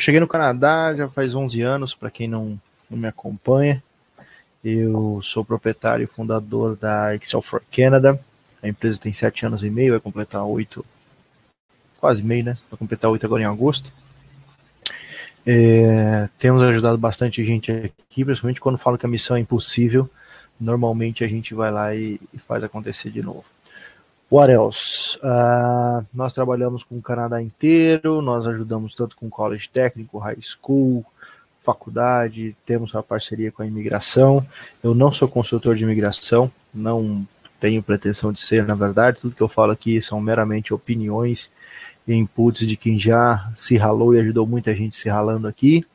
cheguei no Canadá já faz 11 anos, para quem não me acompanha. Eu sou proprietário e fundador da Excel for Canada. A empresa tem 7 anos e meio, vai completar 8, quase meio, né? Vai completar 8 agora em agosto. Temos ajudado bastante gente aqui, principalmente quando falo que a missão é impossível. Normalmente a gente vai lá e faz acontecer de novo. What else? Nós trabalhamos com o Canadá inteiro, nós ajudamos tanto com college técnico, high school, faculdade, temos uma parceria com a imigração. Eu não sou consultor de imigração, não tenho pretensão de ser, na verdade, tudo que eu falo aqui são meramente opiniões e inputs de quem já se ralou e ajudou muita gente se ralando aqui.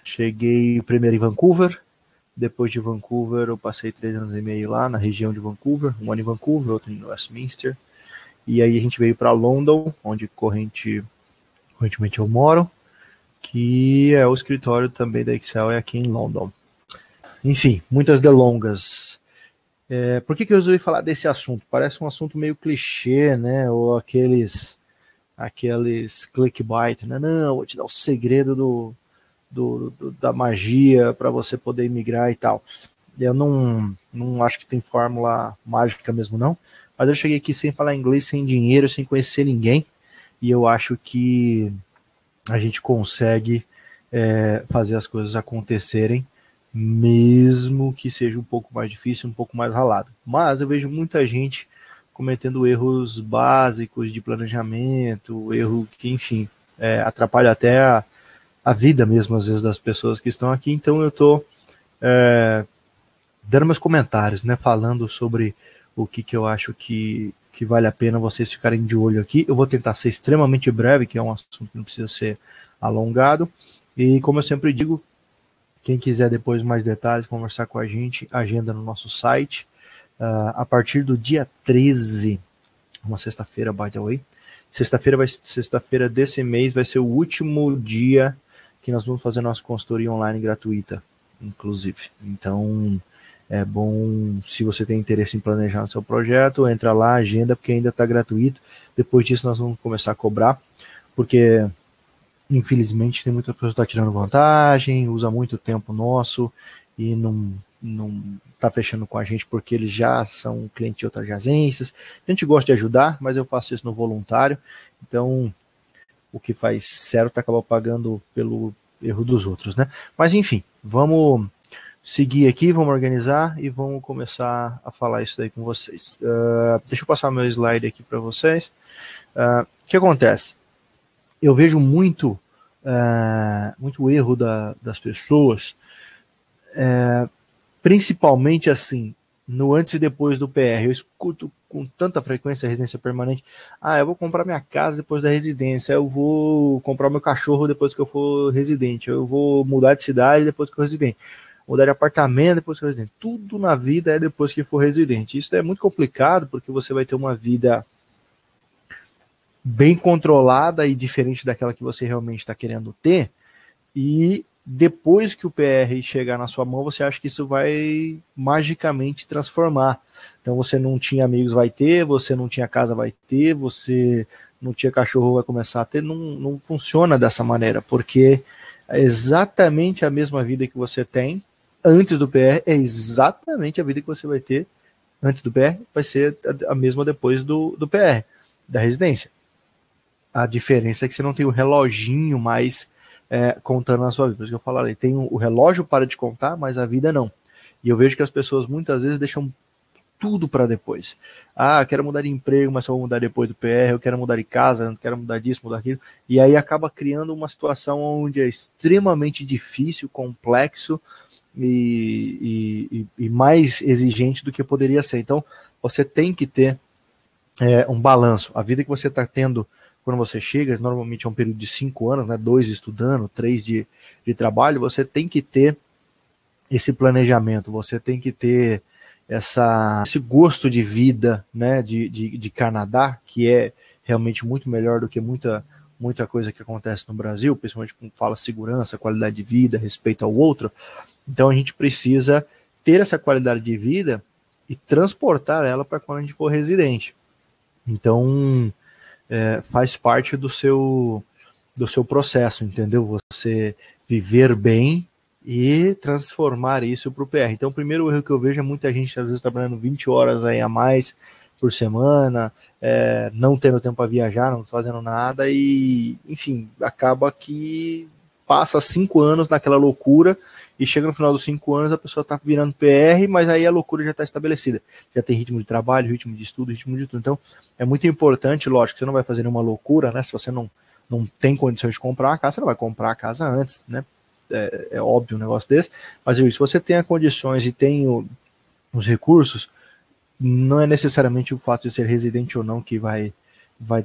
Cheguei primeiro em Vancouver, depois de Vancouver eu passei 3 anos e meio lá na região de Vancouver, um ano em Vancouver, outro em Westminster, e aí a gente veio para London, onde correntemente eu moro, que é o escritório também da Excel, é aqui em London. Enfim, muitas delongas. Por que eu resolvi falar desse assunto? Parece um assunto meio clichê, né? Ou aqueles clickbait, né? Não, vou te dar o segredo da magia para você poder imigrar e tal. Eu não acho que tem fórmula mágica mesmo, não. Mas eu cheguei aqui sem falar inglês, sem dinheiro, sem conhecer ninguém. E eu acho que a gente consegue fazer as coisas acontecerem, mesmo que seja um pouco mais difícil, um pouco mais ralado. Mas eu vejo muita gente cometendo erros básicos de planejamento, erro que, enfim, atrapalha até a vida mesmo, às vezes, das pessoas que estão aqui. Então eu estou dando meus comentários, né, falando sobre o que eu acho que vale a pena vocês ficarem de olho aqui. Eu vou tentar ser extremamente breve, que é um assunto que não precisa ser alongado. E como eu sempre digo, quem quiser depois mais detalhes, conversar com a gente, agenda no nosso site. A partir do dia 13, uma sexta-feira, by the way, sexta-feira desse mês vai ser o último dia que nós vamos fazer nossa consultoria online gratuita, inclusive. Então, é bom, se você tem interesse em planejar o seu projeto, entra lá, agenda, porque ainda está gratuito. Depois disso nós vamos começar a cobrar, porque infelizmente tem muita pessoa que está tirando vantagem, usa muito tempo nosso e não está fechando com a gente porque eles já são clientes de outras agências. A gente gosta de ajudar, mas eu faço isso no voluntário, então o que faz certo acaba pagando pelo erro dos outros, né? Mas enfim, vamos seguir aqui, vamos organizar e vamos começar a falar isso daí com vocês. Deixa eu passar meu slide aqui para vocês. O que acontece? Eu vejo muito erro das pessoas, principalmente assim, no antes e depois do PR. Eu escuto com tanta frequência a residência permanente. Eu vou comprar minha casa depois da residência, eu vou comprar meu cachorro depois que eu for residente, eu vou mudar de cidade depois que eu for residente, mudar de apartamento depois que eu for residente. Tudo na vida é depois que for residente. Isso é muito complicado, porque você vai ter uma vida bem controlada e diferente daquela que você realmente está querendo ter, e depois que o PR chegar na sua mão, você acha que isso vai magicamente transformar. Então você não tinha amigos, vai ter, você não tinha casa, vai ter, você não tinha cachorro, vai começar a ter. Não funciona dessa maneira, porque é exatamente a mesma vida que você tem antes do PR, é exatamente a vida que você vai ter antes do PR, vai ser a mesma depois do PR, da residência. A diferença é que você não tem o reloginho mais contando na sua vida. Por isso que eu falei, tem o relógio para de contar, mas a vida não. E eu vejo que as pessoas muitas vezes deixam tudo para depois. Quero mudar de emprego, mas só vou mudar depois do PR, eu quero mudar de casa, não quero mudar disso, mudar aquilo. E aí acaba criando uma situação onde é extremamente difícil, complexo e mais exigente do que poderia ser. Então, você tem que ter um balanço. A vida que você está tendo quando você chega, normalmente é um período de 5 anos, né, 2 estudando, 3 de trabalho, você tem que ter esse planejamento, você tem que ter esse gosto de vida, né, de Canadá, que é realmente muito melhor do que muita coisa que acontece no Brasil, principalmente quando fala segurança, qualidade de vida, respeito ao outro. Então a gente precisa ter essa qualidade de vida e transportar ela para quando a gente for residente. Então faz parte do seu do seu processo, entendeu? Você viver bem e transformar isso para o PR. Então, o primeiro erro que eu vejo é muita gente, às vezes, trabalhando 20 horas aí a mais por semana, não tendo tempo para viajar, não fazendo nada e, enfim, acaba que passa 5 anos naquela loucura e chega no final dos 5 anos a pessoa está virando PR, mas aí a loucura já está estabelecida. Já tem ritmo de trabalho, ritmo de estudo, ritmo de tudo. Então, é muito importante, lógico, você não vai fazer nenhuma loucura, né? Se você não tem condições de comprar uma casa, você não vai comprar a casa antes, né? É óbvio um negócio desse, mas se você tem as condições e tem os recursos, não é necessariamente o fato de ser residente ou não que vai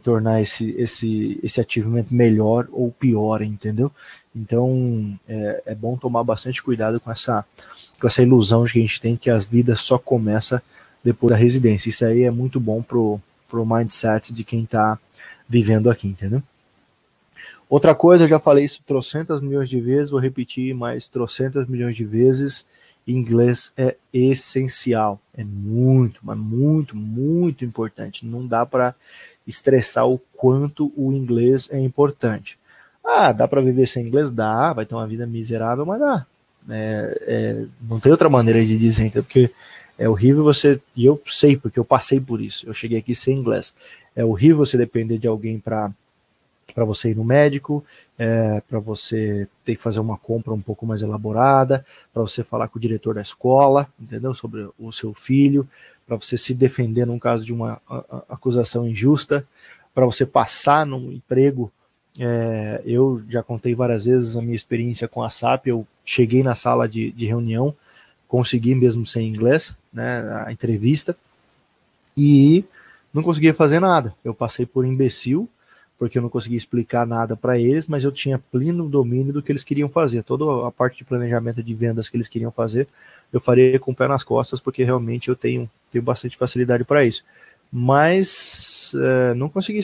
tornar esse ativamento melhor ou pior, entendeu? Então é bom tomar bastante cuidado com essa ilusão que a gente tem que as vidas só começa depois da residência. Isso aí é muito bom pro mindset de quem está vivendo aqui, entendeu? Outra coisa, eu já falei isso trocentas milhões de vezes, vou repetir mais trocentas milhões de vezes, inglês é essencial, é muito, mas muito, muito importante. Não dá para estressar o quanto o inglês é importante. Dá para viver sem inglês? Dá, vai ter uma vida miserável, mas dá. Não tem outra maneira de dizer, então, porque é horrível você, e eu sei, porque eu passei por isso, eu cheguei aqui sem inglês. É horrível você depender de alguém para você ir no médico, para você ter que fazer uma compra um pouco mais elaborada, para você falar com o diretor da escola, entendeu? Sobre o seu filho, para você se defender num caso de uma acusação injusta, para você passar num emprego. Eu já contei várias vezes a minha experiência com a SAP, eu cheguei na sala de reunião, consegui mesmo sem inglês, né, a entrevista, e não conseguia fazer nada. Eu passei por imbecil, porque eu não conseguia explicar nada para eles, mas eu tinha pleno domínio do que eles queriam fazer. Toda a parte de planejamento de vendas que eles queriam fazer, eu faria com o pé nas costas, porque realmente eu tenho bastante facilidade para isso. Mas não conseguia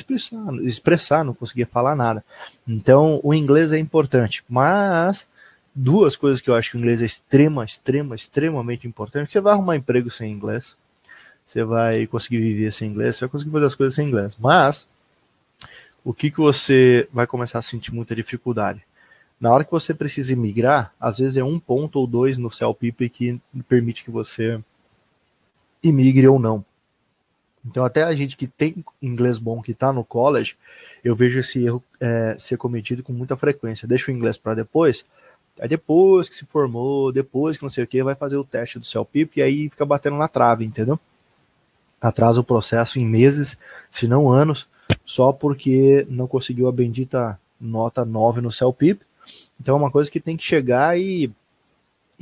expressar, não conseguia falar nada. Então, o inglês é importante, mas duas coisas que eu acho que o inglês é extremamente importante. Você vai arrumar emprego sem inglês, você vai conseguir viver sem inglês, você vai conseguir fazer as coisas sem inglês, mas o que você vai começar a sentir muita dificuldade? Na hora que você precisa migrar, às vezes é 1 ponto ou 2 no CELPIP que permite que você imigre ou não. Então até a gente que tem inglês bom, que está no college, eu vejo esse erro ser cometido com muita frequência. Deixa o inglês para depois, aí depois que se formou, depois que não sei o que, vai fazer o teste do CELPIP e aí fica batendo na trave, entendeu? Atrasa o processo em meses, se não anos, só porque não conseguiu a bendita nota 9 no CELPIP. Então é uma coisa que tem que chegar e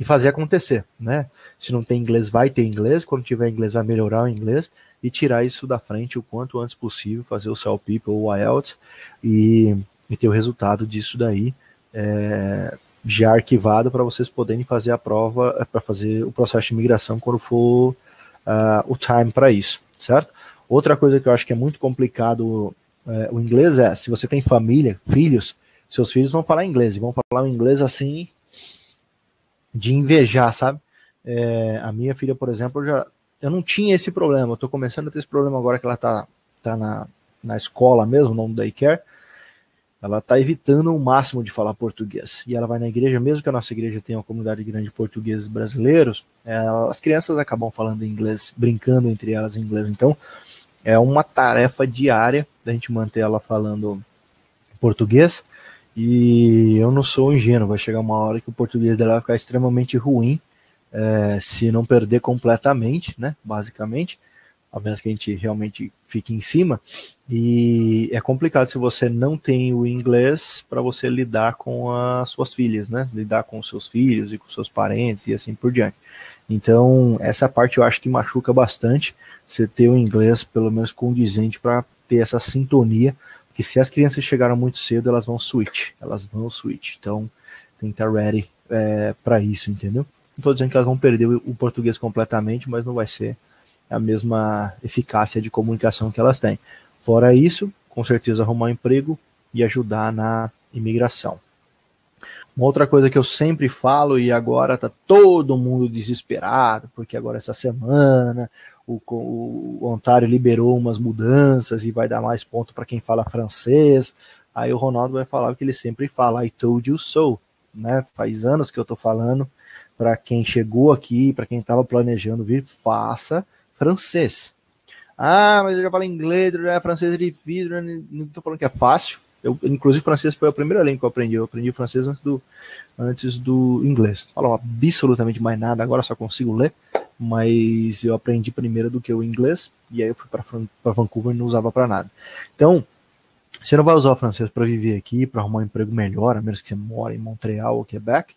fazer acontecer, né? Se não tem inglês, vai ter inglês, quando tiver inglês vai melhorar o inglês e tirar isso da frente o quanto antes possível, fazer o CELPIP ou o IELTS e ter o resultado disso daí já arquivado para vocês poderem fazer a prova, para fazer o processo de imigração quando for o time para isso, certo? Outra coisa que eu acho que é muito complicado o inglês se você tem família, filhos, seus filhos vão falar inglês, e vão falar um inglês assim de invejar, sabe? A minha filha, por exemplo, eu não tinha esse problema, eu tô começando a ter esse problema agora que ela tá na escola mesmo, no daycare. Ela tá evitando o máximo de falar português, e ela vai na igreja, mesmo que a nossa igreja tenha uma comunidade grande de portugueses brasileiros, as crianças acabam falando inglês, brincando entre elas em inglês, então é uma tarefa diária da gente manter ela falando português, e eu não sou ingênuo, vai chegar uma hora que o português dela vai ficar extremamente ruim, se não perder completamente, né, basicamente, a menos que a gente realmente fique em cima, e é complicado se você não tem o inglês para você lidar com as suas filhas, né, lidar com os seus filhos e com seus parentes e assim por diante. Então, essa parte eu acho que machuca bastante, você ter o inglês pelo menos condizente para ter essa sintonia, porque se as crianças chegaram muito cedo, elas vão switch, então tem que estar ready para isso, entendeu? Não estou dizendo que elas vão perder o português completamente, mas não vai ser a mesma eficácia de comunicação que elas têm. Fora isso, com certeza arrumar um emprego e ajudar na imigração. Uma outra coisa que eu sempre falo, e agora tá todo mundo desesperado, porque agora essa semana o Ontário liberou umas mudanças e vai dar mais ponto para quem fala francês. Aí o Ronaldo vai falar o que ele sempre fala, I told you so, né? Faz anos que eu tô falando, para quem chegou aqui, para quem estava planejando vir, faça francês. Ah, mas eu já falo inglês, já francês é difícil, não estou falando que é fácil. Inclusive, francês foi a primeira língua que eu aprendi. Eu aprendi francês antes do inglês. Não falo absolutamente mais nada, agora só consigo ler, mas eu aprendi primeiro do que o inglês, e aí eu fui para Vancouver e não usava para nada. Então, você não vai usar o francês para viver aqui, para arrumar um emprego melhor, a menos que você mora em Montreal ou Quebec,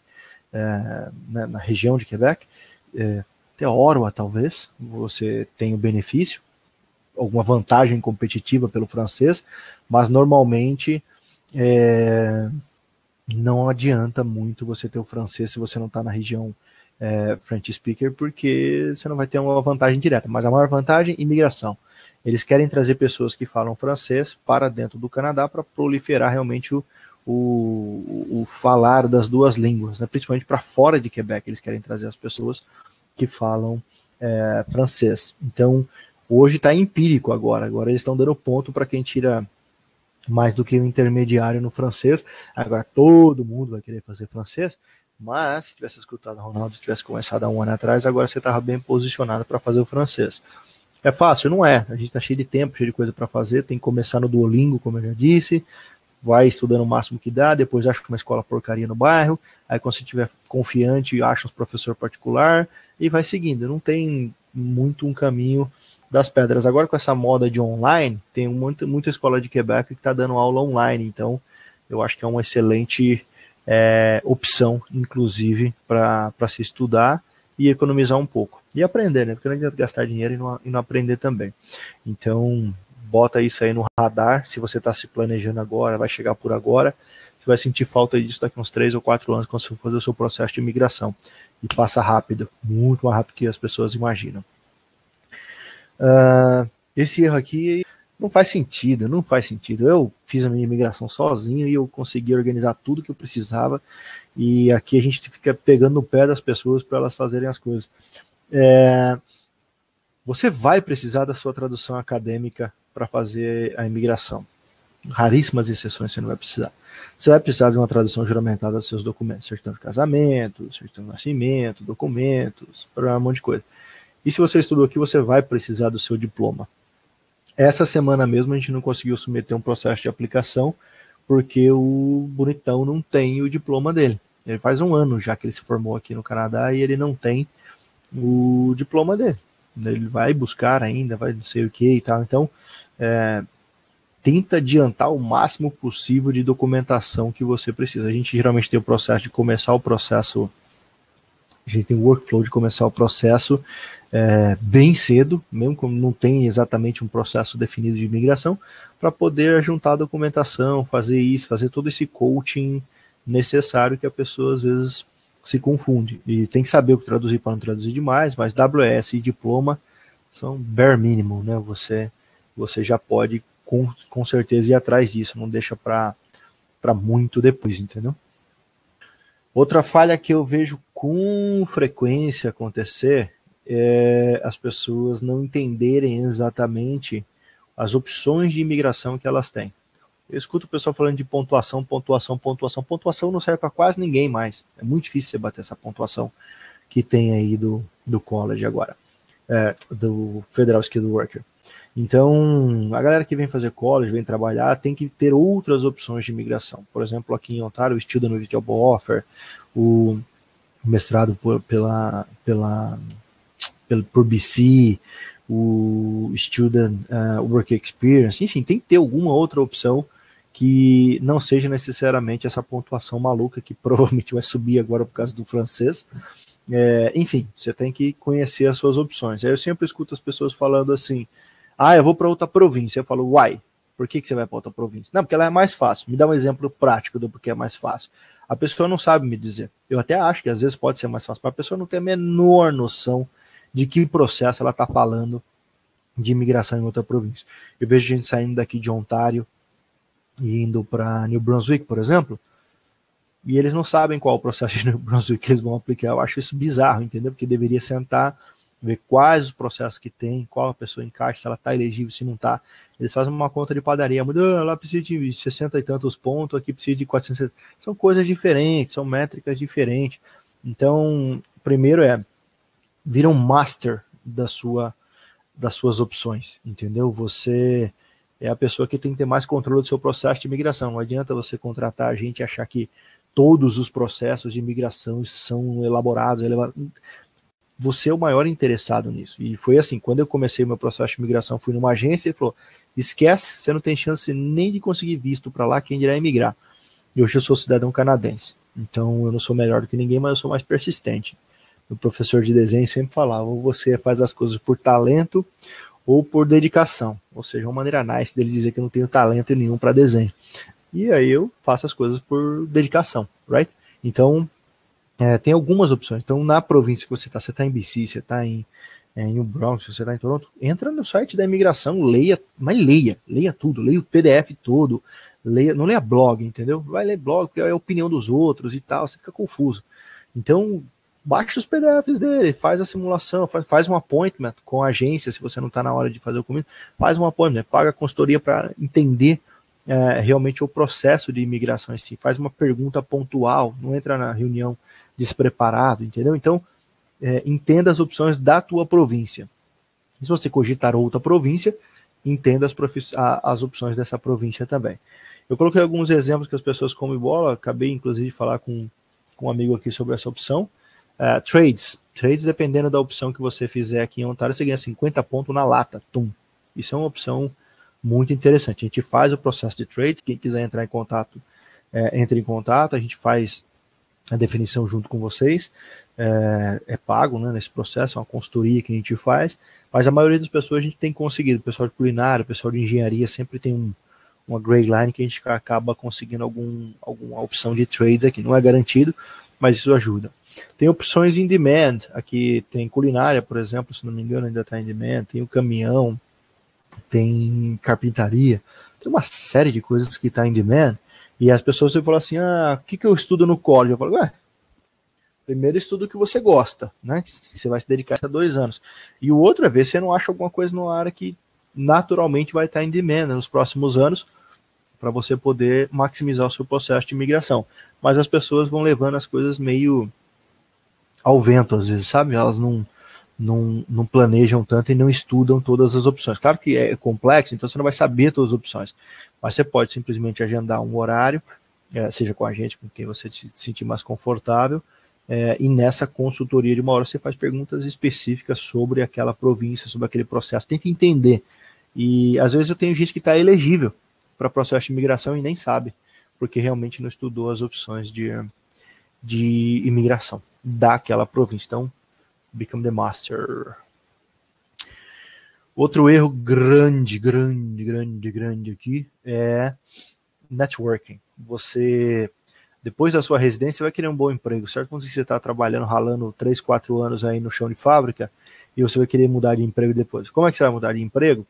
na região de Quebec, até Ottawa talvez, você tem o benefício, alguma vantagem competitiva pelo francês, mas normalmente não adianta muito você ter o francês se você não está na região French speaker, porque você não vai ter uma vantagem direta, mas a maior vantagem, imigração. Eles querem trazer pessoas que falam francês para dentro do Canadá para proliferar realmente o falar das duas línguas, né? Principalmente para fora de Quebec, eles querem trazer as pessoas que falam francês. Então, hoje está empírico agora eles estão dando ponto para quem tira mais do que o intermediário no francês. Agora todo mundo vai querer fazer francês, mas se tivesse escutado o Ronaldo, tivesse começado há um ano atrás, agora você estava bem posicionado para fazer o francês. É fácil? Não é. A gente está cheio de tempo, cheio de coisa para fazer, tem que começar no Duolingo, como eu já disse, vai estudando o máximo que dá, depois acha uma escola porcaria no bairro, aí quando você estiver confiante, acha um professor particular e vai seguindo. Não tem muito um caminho das pedras. Agora com essa moda de online, tem muita escola de Quebec que está dando aula online, então eu acho que é uma excelente opção, inclusive, para se estudar e economizar um pouco. E aprender, né? Porque não adianta gastar dinheiro e não aprender também. Então, bota isso aí no radar. Se você está se planejando agora, vai chegar por agora, você vai sentir falta disso daqui uns 3 ou 4 anos quando você for fazer o seu processo de imigração. E passa rápido, muito mais rápido que as pessoas imaginam. Esse erro aqui não faz sentido. Eu fiz a minha imigração sozinho e eu consegui organizar tudo que eu precisava, e aqui a gente fica pegando no pé das pessoas para elas fazerem as coisas. Você vai precisar da sua tradução acadêmica para fazer a imigração. Raríssimas exceções você não vai precisar. Você vai precisar de uma tradução juramentada dos seus documentos, certidão de casamento, certidão de nascimento, documentos, para um monte de coisa. E se você estudou aqui, você vai precisar do seu diploma. Essa semana mesmo a gente não conseguiu submeter um processo de aplicação porque o bonitão não tem o diploma dele. Ele faz um ano já que ele se formou aqui no Canadá e ele não tem o diploma dele. Ele vai buscar ainda, vai não sei o que e tal. Então, tenta adiantar o máximo possível de documentação que você precisa. A gente geralmente tem o processo de começar o processo, a gente tem o workflow de começar o processo bem cedo, mesmo como não tem exatamente um processo definido de imigração, para poder juntar a documentação, fazer isso, fazer todo esse coaching necessário que a pessoa às vezes se confunde. E tem que saber o que traduzir para não traduzir demais, mas WS e diploma são bare minimum, né? Você já pode com certeza ir atrás disso, não deixa para muito depois, entendeu? Outra falha que eu vejo com frequência acontecer é as pessoas não entenderem exatamente as opções de imigração que elas têm. Eu escuto o pessoal falando de pontuação. Pontuação não serve para quase ninguém mais. É muito difícil você bater essa pontuação que tem aí do college agora, do Federal Skilled Worker. Então, a galera que vem fazer college, vem trabalhar, tem que ter outras opções de imigração. Por exemplo, aqui em Ontário, o Student with Job Offer, o mestrado por BC, o Student Work Experience, enfim, tem que ter alguma outra opção que não seja necessariamente essa pontuação maluca que provavelmente vai subir agora por causa do francês. Enfim, você tem que conhecer as suas opções. Aí eu sempre escuto as pessoas falando assim, eu vou para outra província. Eu falo, why? Por que você vai para outra província? Não, porque ela é mais fácil. Me dá um exemplo prático do porquê é mais fácil. A pessoa não sabe me dizer. Eu até acho que às vezes pode ser mais fácil, mas a pessoa não tem a menor noção de que processo ela está falando de imigração em outra província. Eu vejo gente saindo daqui de Ontário e indo para New Brunswick, por exemplo, e eles não sabem qual o processo de New Brunswick que eles vão aplicar. Eu acho isso bizarro, entendeu? Porque deveria sentar ver quais os processos que tem, qual a pessoa encaixa, se ela está elegível, se não está. Eles fazem uma conta de padaria, lá precisa de 60 e tantos pontos, aqui precisa de 400. São coisas diferentes, são métricas diferentes. Então, primeiro vira um master das suas opções, entendeu? Você é a pessoa que tem que ter mais controle do seu processo de migração. Não adianta você contratar a gente e achar que todos os processos de migração são elaborados. Você é o maior interessado nisso. E foi assim, quando eu comecei meu processo de migração, fui numa agência e falou, esquece, você não tem chance nem de conseguir visto para lá, quem dirá emigrar. E hoje eu sou cidadão canadense. Então eu não sou melhor do que ninguém, mas eu sou mais persistente. O professor de desenho sempre falava, ou você faz as coisas por talento ou por dedicação. Ou seja, uma maneira nice dele dizer que eu não tenho talento nenhum para desenho. E aí eu faço as coisas por dedicação, right? Então, tem algumas opções. Então, na província que você está em BC, você está em New Bronx, você está em Toronto, entra no site da imigração, leia tudo, leia o PDF todo, não leia blog, entendeu? Vai ler blog, porque é a opinião dos outros e tal, você fica confuso. Então, baixa os PDFs dele, faz a simulação, faz um appointment com a agência, se você não está na hora de fazer o começo, faz um appointment, paga a consultoria para entender realmente o processo de imigração em si, faz uma pergunta pontual, não entra na reunião despreparado, entendeu? Então, entenda as opções da tua província. Se você cogitar outra província, entenda as opções dessa província também. Eu coloquei alguns exemplos que as pessoas comem bola, acabei inclusive de falar com um amigo aqui sobre essa opção. Trades, dependendo da opção que você fizer aqui em Ontário, você ganha 50 pontos na lata, Isso é uma opção muito interessante. A gente faz o processo de trade, quem quiser entrar em contato, entre em contato, a gente faz a definição junto com vocês, é pago, né, nesse processo, é uma consultoria que a gente faz, mas a maioria das pessoas a gente tem conseguido, o pessoal de culinária, o pessoal de engenharia sempre tem uma gray line que a gente acaba conseguindo alguma opção de trades aqui, não é garantido, mas isso ajuda. Tem opções in demand, aqui tem culinária, por exemplo, se não me engano ainda está em demand, tem o caminhão, tem carpintaria, tem uma série de coisas que está em demand, e as pessoas falam assim, o que eu estudo no college? Eu falo, primeiro estudo que você gosta, né, que você vai se dedicar a 2 anos, e o outro é ver se você não acha alguma coisa na área que naturalmente vai estar em demand nos próximos anos, para você poder maximizar o seu processo de imigração. Mas as pessoas vão levando as coisas meio ao vento, às vezes, sabe? Elas não planejam tanto e não estudam todas as opções. Claro que é complexo, então você não vai saber todas as opções, mas você pode simplesmente agendar um horário, seja com a gente, com quem você se sentir mais confortável, e nessa consultoria de 1 hora você faz perguntas específicas sobre aquela província, sobre aquele processo, tenta entender. E às vezes eu tenho gente que está elegível para processo de imigração e nem sabe, porque realmente não estudou as opções de imigração daquela província. Então, become the master. Outro erro grande aqui é networking. Você, depois da sua residência, vai querer um bom emprego, certo? Quando você está trabalhando, ralando 3, 4 anos aí no chão de fábrica, e você vai querer mudar de emprego depois. Como é que você vai mudar de emprego?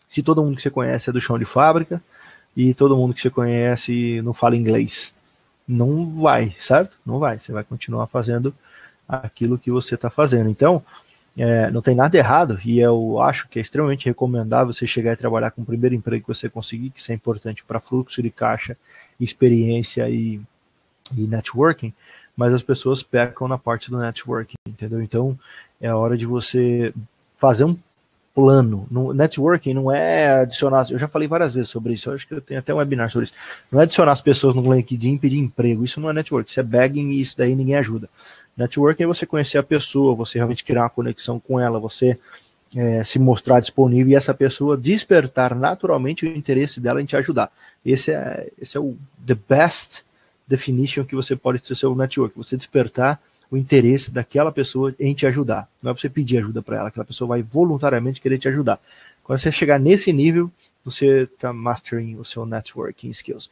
Se todo mundo que você conhece é do chão de fábrica, e todo mundo que você conhece não fala inglês. Não vai, certo? Não vai. Você vai continuar fazendo aquilo que você está fazendo. Então, não tem nada errado, e eu acho que é extremamente recomendável você chegar e trabalhar com o primeiro emprego que você conseguir, que isso é importante para fluxo de caixa, experiência e networking, mas as pessoas pecam na parte do networking, entendeu? Então, é hora de você fazer um plano. No networking não é adicionar, eu já falei várias vezes sobre isso, eu acho que eu tenho até um webinar sobre isso, não é adicionar as pessoas no LinkedIn e pedir emprego, isso não é networking, isso é bagging e isso daí ninguém ajuda. Networking é você conhecer a pessoa, você realmente criar uma conexão com ela, você se mostrar disponível e essa pessoa despertar naturalmente o interesse dela em te ajudar. Esse é o the best definition que você pode ter seu network, você despertar o interesse daquela pessoa em te ajudar. Não é para você pedir ajuda para ela, aquela pessoa vai voluntariamente querer te ajudar. Quando você chegar nesse nível, você está mastering o seu networking skills.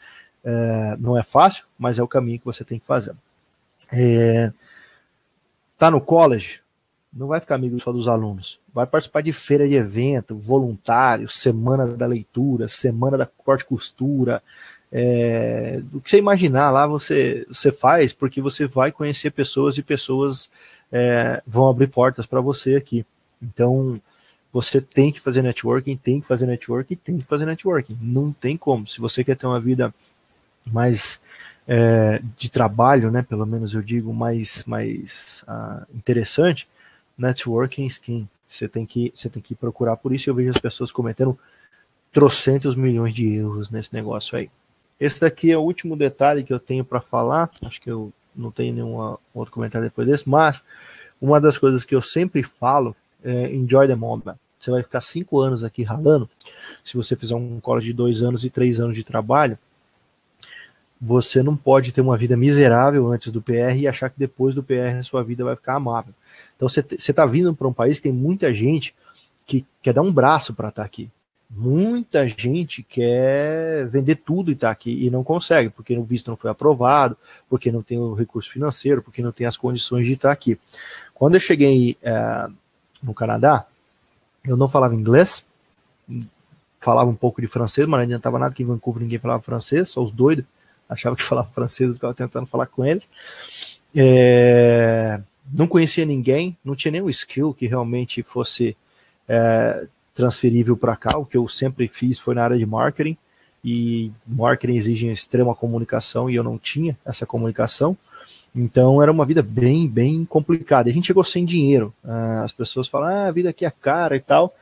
Não é fácil, mas é o caminho que você tem que fazer. Tá no college, não vai ficar amigo só dos alunos. Vai participar de feira de evento, voluntário, semana da leitura, semana da corte e costura. Do que você imaginar lá você faz, porque você vai conhecer pessoas e pessoas vão abrir portas para você aqui. Então, você tem que fazer networking, tem que fazer networking, tem que fazer networking. Não tem como. Se você quer ter uma vida mais de trabalho, né, pelo menos eu digo, mais interessante, networking skin. Você tem que procurar por isso. Eu vejo as pessoas cometendo trocentos milhões de erros nesse negócio aí. Esse daqui é o último detalhe que eu tenho para falar. Acho que eu não tenho nenhum outro comentário depois desse, mas uma das coisas que eu sempre falo é enjoy the moment. Você vai ficar 5 anos aqui ralando. Se você fizer um college de 2 anos e 3 anos de trabalho, você não pode ter uma vida miserável antes do PR e achar que depois do PR a sua vida vai ficar amável. Então você está vindo para um país que tem muita gente que quer dar um braço para estar aqui. Muita gente quer vender tudo e estar aqui e não consegue, porque o visto não foi aprovado, porque não tem o recurso financeiro, porque não tem as condições de estar aqui. Quando eu cheguei no Canadá, eu não falava inglês, falava um pouco de francês, mas não adiantava nada, que em Vancouver ninguém falava francês, só os doidos achavam que falava francês, eu ficava tentando falar com eles. Não conhecia ninguém, não tinha nenhum skill que realmente fosse transferível para cá. O que eu sempre fiz foi na área de marketing, e marketing exige extrema comunicação, e eu não tinha essa comunicação. Então era uma vida bem, bem complicada. A gente chegou sem dinheiro. As pessoas falam, a vida aqui é cara e tal.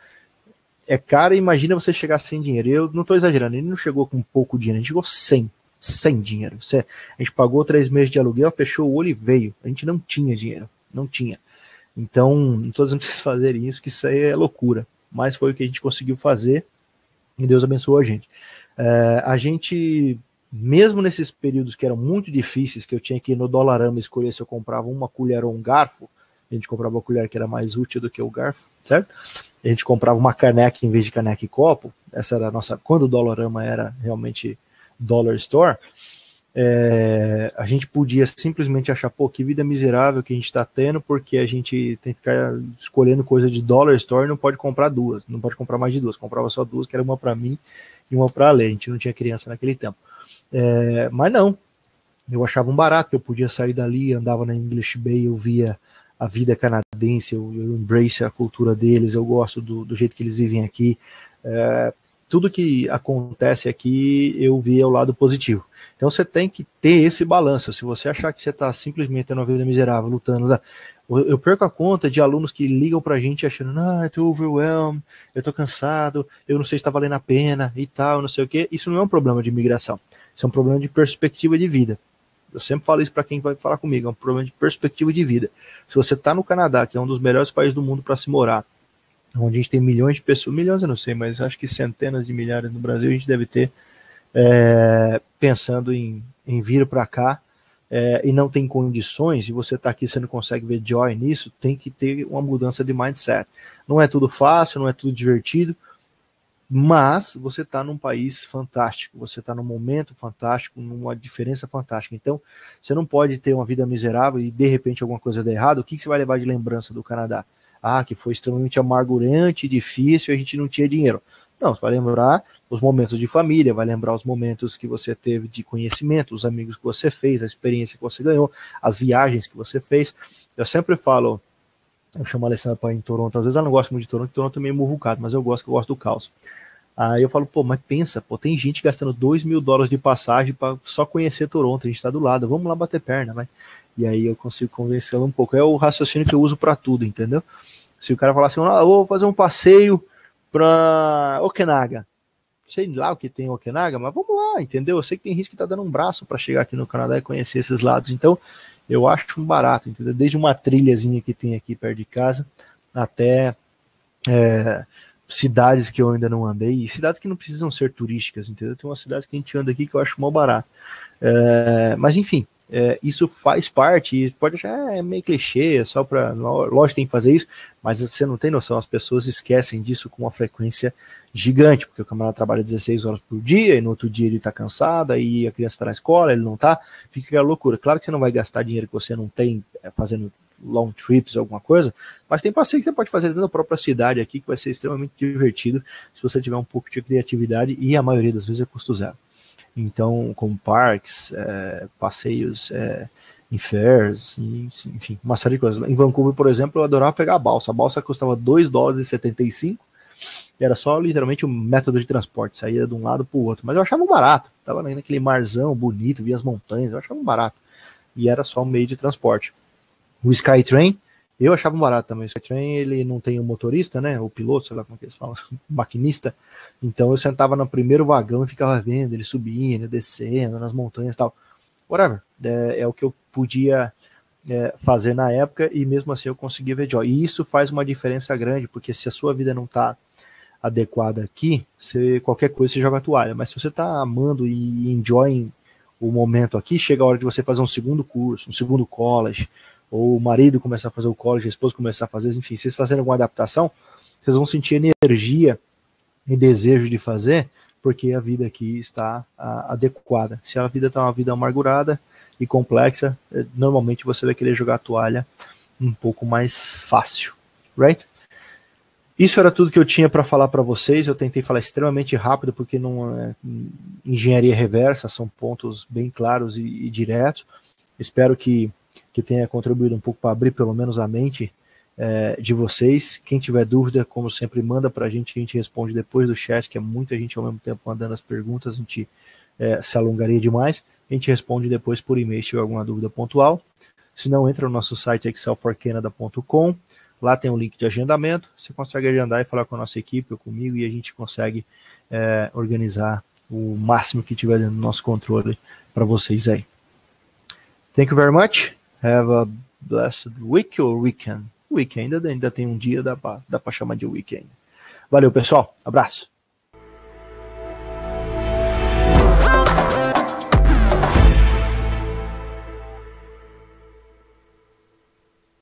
É cara, imagina você chegar sem dinheiro. Eu não estou exagerando, ele não chegou com pouco dinheiro, a gente chegou sem dinheiro. A gente pagou 3 meses de aluguel, fechou o olho e veio. A gente não tinha dinheiro, não tinha. Então, não estou dizendo para vocês fazerem isso, que isso aí é loucura. Mas foi o que a gente conseguiu fazer e Deus abençoou a gente. A gente, mesmo nesses períodos que eram muito difíceis, que eu tinha que ir no Dollarama escolher se eu comprava uma colher ou um garfo, a gente comprava uma colher que era mais útil do que o garfo, certo? A gente comprava uma caneca em vez de caneca e copo. Essa era a nossa, quando o Dollarama era realmente Dollar Store, a gente podia simplesmente achar, pô, que vida miserável que a gente está tendo, porque a gente tem que ficar escolhendo coisa de Dollar Store e não pode comprar duas, não pode comprar mais de duas, comprava só duas, que era uma para mim e uma para a Lê. A gente não tinha criança naquele tempo. Mas não, eu achava um barato, que eu podia sair dali, andava na English Bay, eu via a vida canadense, eu embrace a cultura deles, eu gosto do jeito que eles vivem aqui. Tudo que acontece aqui eu vi o lado positivo. Então você tem que ter esse balanço. Se você achar que você está simplesmente tendo uma vida miserável, lutando, eu perco a conta de alunos que ligam pra gente achando, eu tô overwhelmed, eu tô cansado, eu não sei se está valendo a pena e tal, não sei o quê. Isso não é um problema de imigração, isso é um problema de perspectiva de vida. Eu sempre falo isso para quem vai falar comigo, é um problema de perspectiva de vida. Se você está no Canadá, que é um dos melhores países do mundo para se morar, onde a gente tem milhões de pessoas, milhões eu não sei, mas acho que centenas de milhares no Brasil a gente deve ter, pensando em vir para cá, e não tem condições, e você está aqui, você não consegue ver joy nisso, tem que ter uma mudança de mindset. Não é tudo fácil, não é tudo divertido, mas você está num país fantástico, você está num momento fantástico, numa diferença fantástica. Então, você não pode ter uma vida miserável e de repente alguma coisa der errado. O que você vai levar de lembrança do Canadá? Que foi extremamente amargurante, difícil, a gente não tinha dinheiro. Não, você vai lembrar os momentos de família, vai lembrar os momentos que você teve de conhecimento, os amigos que você fez, a experiência que você ganhou, as viagens que você fez. Eu sempre falo, eu chamo a Alessandra para ir em Toronto, às vezes ela não gosta muito de Toronto, Toronto é meio muvucado, mas eu gosto do caos. Aí eu falo, mas pensa, tem gente gastando $2.000 de passagem para só conhecer Toronto, a gente está do lado, vamos lá bater perna, vai. E aí eu consigo convencê-la um pouco. É o raciocínio que eu uso para tudo, entendeu? Se o cara falar assim, eu vou fazer um passeio para Okanagan, sei lá o que tem em Okanagan, mas vamos lá, entendeu? Eu sei que tem gente que está dando um braço para chegar aqui no Canadá e conhecer esses lados, então eu acho um barato, entendeu? Desde uma trilhazinha que tem aqui perto de casa, até cidades que eu ainda não andei, e cidades que não precisam ser turísticas, entendeu? Tem umas cidades que a gente anda aqui que eu acho mó barato. Mas enfim, isso faz parte, pode achar meio clichê, só para, lógico, tem que fazer isso, mas você não tem noção, as pessoas esquecem disso com uma frequência gigante, porque o camarada trabalha 16 horas por dia, e no outro dia ele tá cansado, aí a criança está na escola, ele não tá, fica aquela loucura. Claro que você não vai gastar dinheiro que você não tem fazendo long trips, alguma coisa, mas tem passeio que você pode fazer dentro da própria cidade aqui, que vai ser extremamente divertido, se você tiver um pouco de criatividade, e a maioria das vezes é custo zero. Então, como parques, passeios em fairs, enfim, uma série de coisas. Em Vancouver, por exemplo, eu adorava pegar a balsa custava $2,75, e era só literalmente um método de transporte, saía de um lado para o outro, mas eu achava um barato, tava naquele marzão bonito, via as montanhas, eu achava um barato, e era só um meio de transporte. O Skytrain, eu achava um barato também. O Skytrain, ele não tem um motorista, né? O piloto, sei lá como que eles falam, maquinista. Então eu sentava no primeiro vagão e ficava vendo ele subindo, descendo nas montanhas e tal. Whatever. É o que eu podia fazer na época e mesmo assim eu conseguia ver joy. E isso faz uma diferença grande, porque se a sua vida não está adequada aqui, qualquer coisa você joga a toalha. Mas se você está amando e enjoying o momento aqui, chega a hora de você fazer um segundo curso, um segundo college, ou o marido começar a fazer o college, a esposa começar a fazer, enfim, vocês fazendo alguma adaptação, vocês vão sentir energia e desejo de fazer, porque a vida aqui está adequada. Se a vida está uma vida amargurada e complexa, normalmente você vai querer jogar a toalha um pouco mais fácil, right? Isso era tudo que eu tinha para falar para vocês. Eu tentei falar extremamente rápido, porque não é engenharia reversa, são pontos bem claros e diretos. Espero que tenha contribuído um pouco para abrir pelo menos a mente de vocês. Quem tiver dúvida, como sempre, manda para a gente responde depois do chat, que é muita gente ao mesmo tempo mandando as perguntas, a gente se alongaria demais. A gente responde depois por e-mail se tiver alguma dúvida pontual. Se não, entra no nosso site excelforcanada.com. Lá tem um link de agendamento, você consegue agendar e falar com a nossa equipe ou comigo, e a gente consegue organizar o máximo que tiver dentro do nosso controle para vocês aí. Thank you very much. Have a blessed week or weekend. Weekend, ainda tem um dia, dá para chamar de weekend. Valeu, pessoal. Abraço.